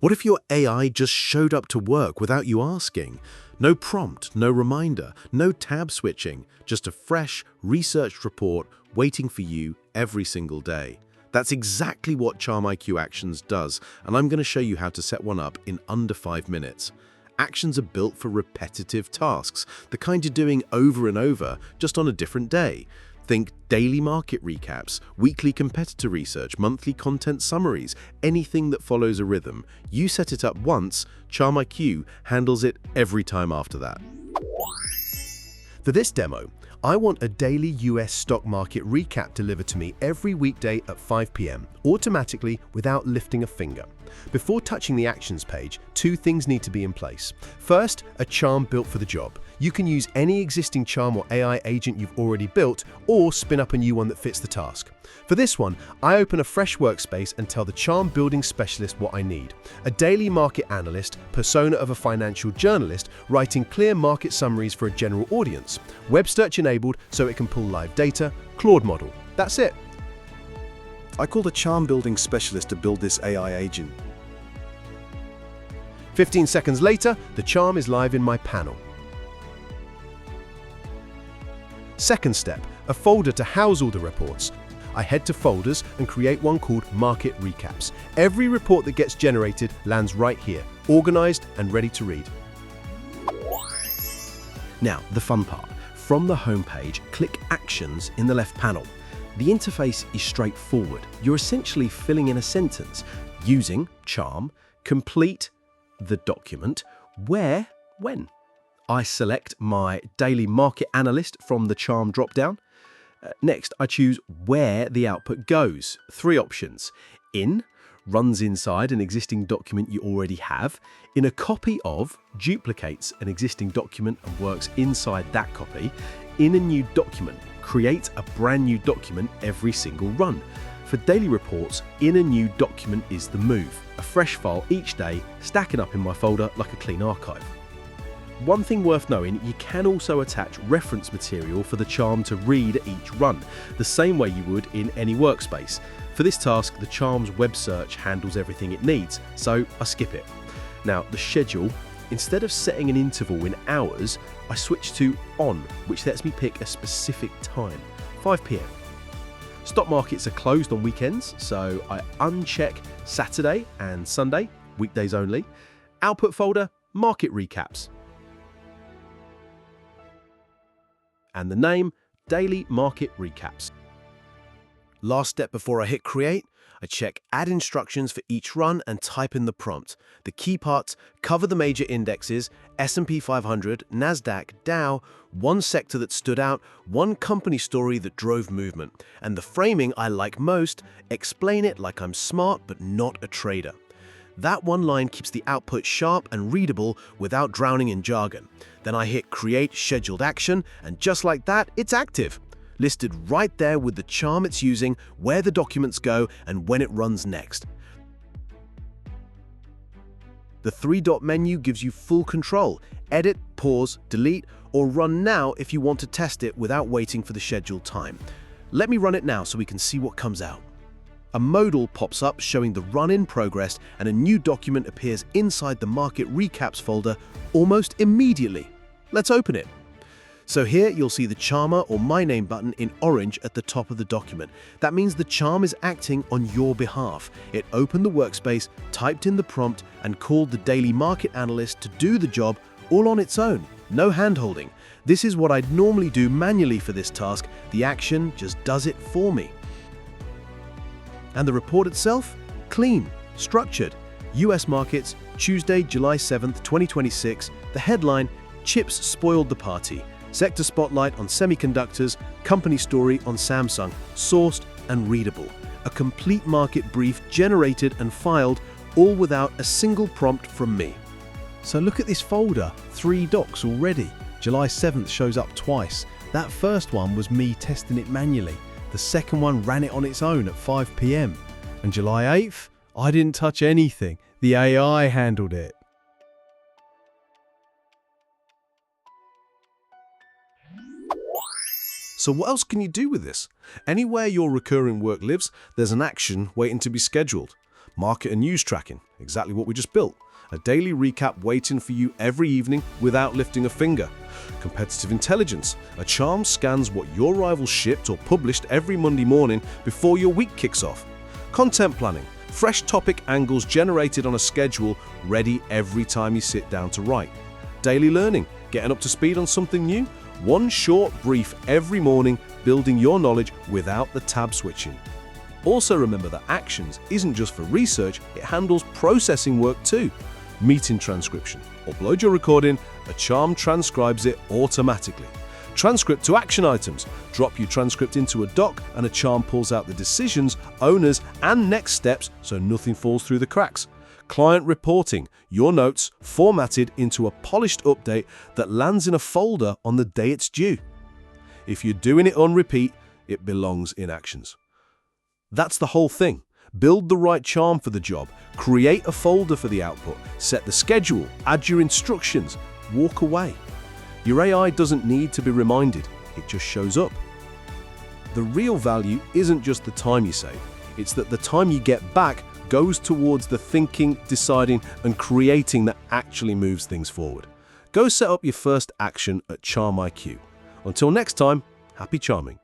What if your AI just showed up to work without you asking? No prompt, no reminder, no tab switching, just a fresh, researched report waiting for you every single day. That's exactly what Charm IQ Actions does, and I'm going to show you how to set one up in under 5 minutes. Actions are built for repetitive tasks, the kind you're doing over and over, just on a different day. Think daily market recaps, weekly competitor research, monthly content summaries, anything that follows a rhythm. You set it up once, Charm IQ handles it every time after that. For this demo, I want a daily US stock market recap delivered to me every weekday at 5 p.m., automatically without lifting a finger. Before touching the Actions page, 2 things need to be in place. First, a charm built for the job. You can use any existing charm or AI agent you've already built, or spin up a new one that fits the task. For this one, I open a fresh workspace and tell the charm building specialist what I need. A daily market analyst, persona of a financial journalist, writing clear market summaries for a general audience. Web search enabled so it can pull live data, Claude model. That's it. I called a charm building specialist to build this AI agent. 15 seconds later, the charm is live in my panel. Second step, a folder to house all the reports. I head to folders and create one called Market Recaps. Every report that gets generated lands right here, organized and ready to read. Now, the fun part. From the home page, click Actions in the left panel. The interface is straightforward. You're essentially filling in a sentence using Charm, complete the document, where, when. I select my daily market analyst from the Charm dropdown. Next, I choose where the output goes. 3 options. In, runs inside an existing document you already have. In a copy of, duplicates an existing document and works inside that copy. In a new document, create a brand new document every single run. For daily reports, in a new document is the move. A fresh file each day, stacking up in my folder like a clean archive. One thing worth knowing, you can also attach reference material for the charm to read at each run, the same way you would in any workspace. For this task, the charm's web search handles everything it needs, so I skip it. Now, the schedule, instead of setting an interval in hours, I switch to on, which lets me pick a specific time, 5 p.m. Stock markets are closed on weekends, so I uncheck Saturday and Sunday, weekdays only. Output folder, Market Recaps. And the name, Daily Market Recaps. Last step before I hit Create, I check Add Instructions for each run and type in the prompt. The key parts cover the major indexes, S&P 500, NASDAQ, Dow, one sector that stood out, one company story that drove movement. And the framing I like most, explain it like I'm smart but not a trader. That one line keeps the output sharp and readable without drowning in jargon. Then I hit Create Scheduled Action, and just like that, it's active. Listed right there with the charm it's using, where the documents go, and when it runs next. The 3-dot menu gives you full control. Edit, pause, delete, or run now if you want to test it without waiting for the scheduled time. Let me run it now so we can see what comes out. A modal pops up showing the run in progress, and a new document appears inside the Market Recaps folder almost immediately. Let's open it. So here you'll see the Charmer or My Name button in orange at the top of the document. That means the charm is acting on your behalf. It opened the workspace, typed in the prompt, and called the daily market analyst to do the job all on its own. No hand-holding. This is what I'd normally do manually for this task. The action just does it for me. And the report itself? Clean, structured. US markets, Tuesday, July 7th, 2026. The headline, Chips Spoiled the Party. Sector spotlight on semiconductors, company story on Samsung, sourced and readable. A complete market brief generated and filed, all without a single prompt from me. So look at this folder, 3 docs already. July 7th shows up twice. That first one was me testing it manually. The second one ran it on its own at 5 p.m. And July 8th, I didn't touch anything. The AI handled it. So what else can you do with this? Anywhere your recurring work lives, there's an action waiting to be scheduled. Market and news tracking, exactly what we just built. A daily recap waiting for you every evening without lifting a finger. Competitive intelligence, a charm scans what your rivals shipped or published every Monday morning before your week kicks off. Content planning, fresh topic angles generated on a schedule, ready every time you sit down to write. Daily learning, getting up to speed on something new. One short brief every morning, building your knowledge without the tab switching. Also remember that Actions isn't just for research, it handles processing work too. Meeting transcription. Upload your recording, a charm transcribes it automatically. Transcript to action items. Drop your transcript into a doc and a charm pulls out the decisions, owners, and next steps so nothing falls through the cracks. Client reporting. Your notes formatted into a polished update that lands in a folder on the day it's due. If you're doing it on repeat, it belongs in Actions. That's the whole thing. Build the right charm for the job, create a folder for the output, set the schedule, add your instructions, walk away. Your AI doesn't need to be reminded, it just shows up. The real value isn't just the time you save, it's that the time you get back goes towards the thinking, deciding, and creating that actually moves things forward. Go set up your first action at Charm IQ. Until next time, happy charming.